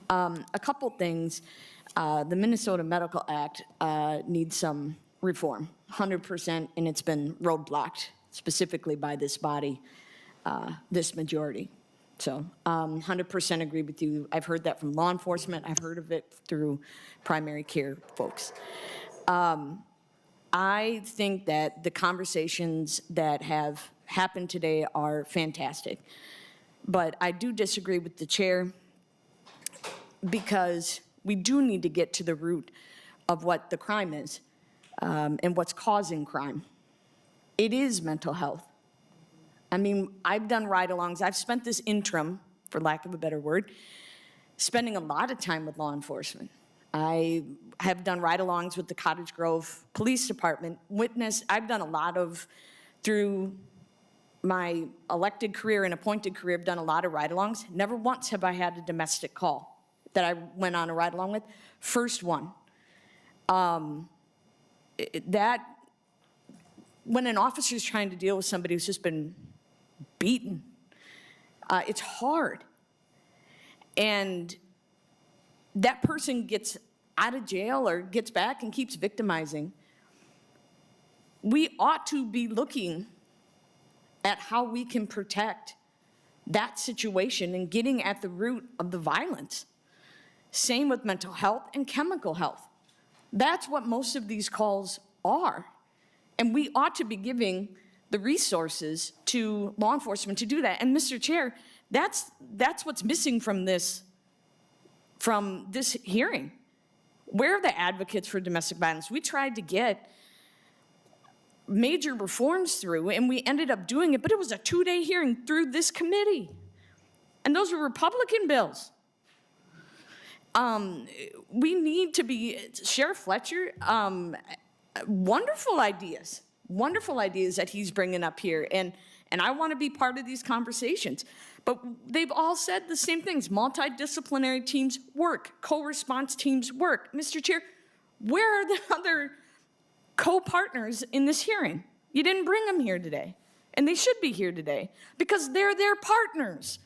A couple things. The Minnesota Medical Act needs some reform, 100%, and it's been roadblocked specifically by this body, this majority. So 100% agree with you. I've heard that from law enforcement. I've heard of it through primary care folks. I think that the conversations that have happened today are fantastic, but I do disagree with the chair because we do need to get to the root of what the crime is and what's causing crime. It is mental health. I mean, I've done ride-alongs. I've spent this interim, for lack of a better word, spending a lot of time with law enforcement. I have done ride-alongs with the Cottage Grove Police Department, I've done a lot of, through my elected career and appointed career, I've done a lot of ride-alongs. Never once have I had a domestic call that I went on a ride-along with. First one. When an officer is trying to deal with somebody who's just been beaten, it's hard. And that person gets out of jail or gets back and keeps victimizing. We ought to be looking at how we can protect that situation and getting at the root of the violence. Same with mental health and chemical health. That's what most of these calls are. And we ought to be giving the resources to law enforcement to do that. And Mr. Chair, that's what's missing from this hearing. Where are the advocates for domestic violence? We tried to get major reforms through, and we ended up doing it, but it was a 2-day hearing through this committee. And those were Republican bills. We need to be, Sheriff Fletcher, wonderful ideas that he's bringing up here, and I want to be part of these conversations. But they've all said the same things. Multidisciplinary teams work, co-response teams work. Mr. Chair, where are the other co-partners in this hearing? You didn't bring them here today, and they should be here today because they're their partners.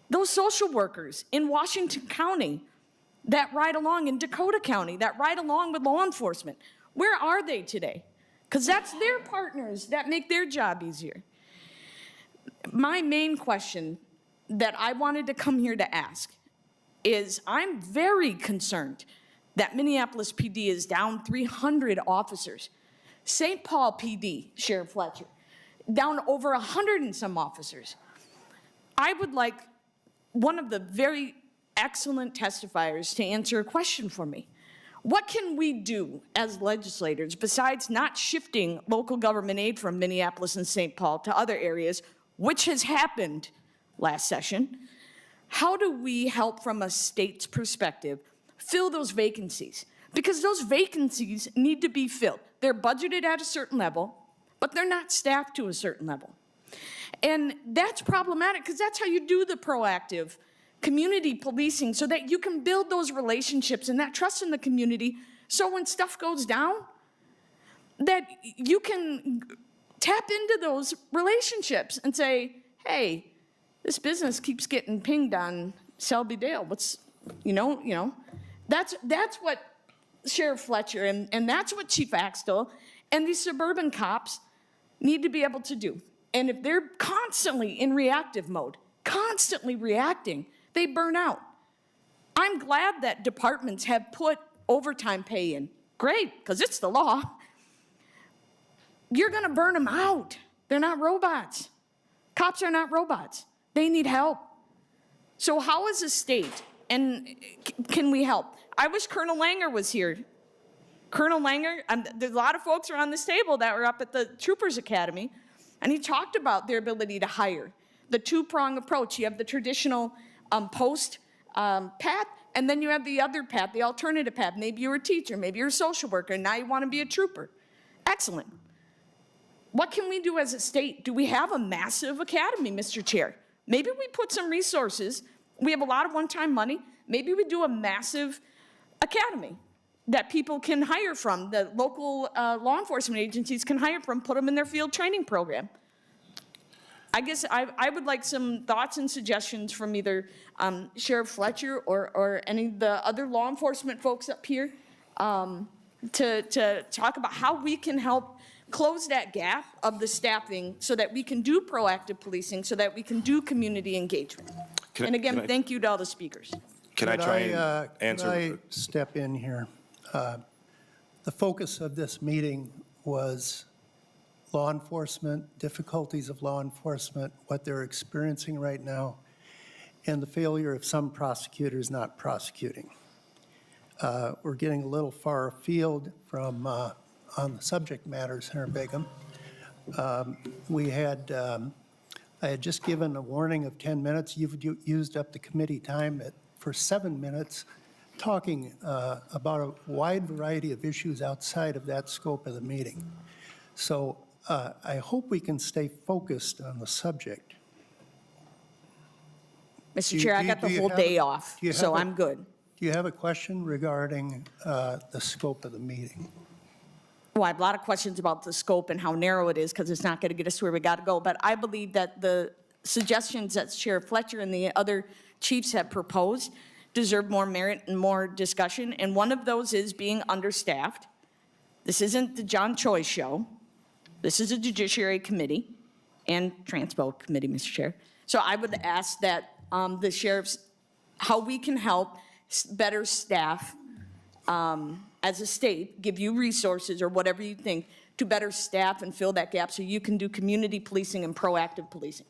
Those social workers in Washington County that ride along, in Dakota County that ride along with law enforcement, where are they today? Because that's their partners that make their job easier. My main question that I wanted to come here to ask is, I'm very concerned that Minneapolis PD is down 300 officers. St. Paul PD, Sheriff Fletcher, down over 100 and some officers. I would like one of the very excellent testifiers to answer a question for me. What can we do as legislators besides not shifting local government aid from Minneapolis and St. Paul to other areas, which has happened last session? How do we help from a state's perspective fill those vacancies? Because those vacancies need to be filled. They're budgeted at a certain level, but they're not staffed to a certain level. And that's problematic because that's how you do the proactive community policing, so that you can build those relationships and that trust in the community, so when stuff goes down, that you can tap into those relationships and say, hey, this business keeps getting pinged on Selby Dale. What's, that's what Sheriff Fletcher and that's what Chief Axtell and these suburban cops need to be able to do. And if they're constantly in reactive mode, constantly reacting, they burn out. I'm glad that departments have put overtime pay in. Great, because it's the law. You're going to burn them out. They're not robots. Cops are not robots. They need help. So how is the state, and can we help? I wish Colonel Langer was here. Colonel Langer, there's a lot of folks around this table that were up at the Troopers Academy, and he talked about their ability to hire. The two-prong approach. You have the traditional post path, and then you have the other path, the alternative path. Maybe you're a teacher, maybe you're a social worker, and now you want to be a trooper. Excellent. What can we do as a state? Do we have a massive academy, Mr. Chair? Maybe we put some resources. We have a lot of one-time money. Maybe we do a massive academy that people can hire from, the local law enforcement agencies can hire from, put them in their field training program. I guess I would like some thoughts and suggestions from either Sheriff Fletcher or any of the other law enforcement folks up here to talk about how we can help close that gap of the staffing so that we can do proactive policing, so that we can do community engagement. And again, thank you to all the speakers. Can I try and answer? Can I step in here? The focus of this meeting was law enforcement, difficulties of law enforcement, what they're experiencing right now, and the failure of some prosecutors not prosecuting. We're getting a little far afield from on the subject matters here, Bigham. I had just given a warning of 10 minutes. You've used up the committee time for 7 minutes talking about a wide variety of issues outside of that scope of the meeting. So I hope we can stay focused on the subject. Mr. Chair, I got the whole day off, so I'm good. Do you have a question regarding the scope of the meeting? Well, I have a lot of questions about the scope and how narrow it is, because it's not going to get us where we got to go. But I believe that the suggestions that Sheriff Fletcher and the other chiefs have proposed deserve more merit and more discussion. And one of those is being understaffed. This isn't the John Choi show. This is a Judiciary Committee and Transpo Committee, Mr. Chair. So I would ask that the sheriffs, how we can help better staff as a state, give you resources or whatever you think to better staff and fill that gap so you can do community policing and proactive policing.